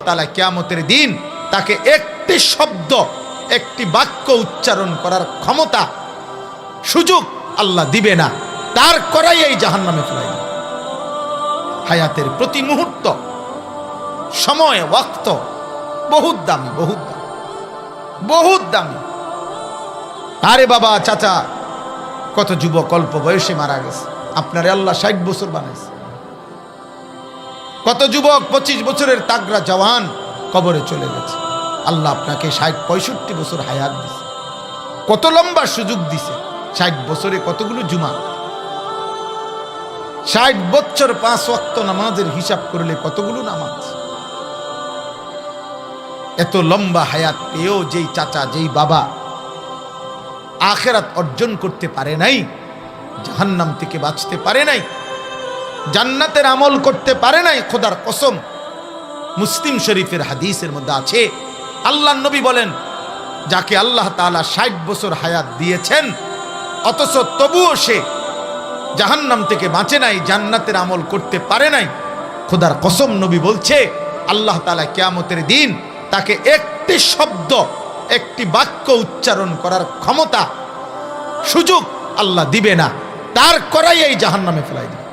তাআলা কিয়ামতের দিন তাকে একটি শব্দ, একটি বাক্য উচ্চারণ করার ক্ষমতা, সুযোগ আল্লাহ দিবে না, তার করাই এই জাহান্নামে ফেলাই দিবে। হায়াতের প্রতি মুহূর্ত, সময়, ওয়াক্ত বহুত দামি, বহুত দামি, বহুত দামি। আরে বাবা, চাচা, কত যুবক অল্প বয়সে মারা গেছে, আপনারে আল্লাহ 60 বছর বানাইছে। কত যুবক 25 বছরের তাগড়া জওয়ান কবরে চলে গেছে। আল্লাহ আপনাকে 60-65 বছর হায়াত দিছে, কত লম্বা সুযোগ দিছে। 60 বছরে কতগুলো জুমা, 60 বছর 5 ওয়াক্ত নামাজের হিসাব করলে কতগুলো নামাজ। এত লম্বা হায়াত পেয়েও যেই চাচা, যেই বাবা আখিরাত অর্জন করতে পারে নাই, জাহান্নাম থেকে বাঁচতে পারে নাই, জান্নাতের আমল করতে পারে নাই, খোদার কসম, মুসলিম শরীফের হাদিসের মধ্যে আছে, আল্লাহর নবী বলেন, যাকে আল্লাহ তাআলা 60 বছর হায়াত দিয়েছেন অথচ তবুও সে জাহান্নাম থেকে বাঁচে নাই, জান্নাতের আমল করতে পারে নাই, খোদার কসম নবী বলছে আল্লাহ তাআলা কিয়ামতের দিন তাকে একটি শব্দ, একটি বাক্য উচ্চারণ করার ক্ষমতা, সুযোগ আল্লাহ দিবে না, তার করাই এই জাহান্নামে ফেলাই দিবে।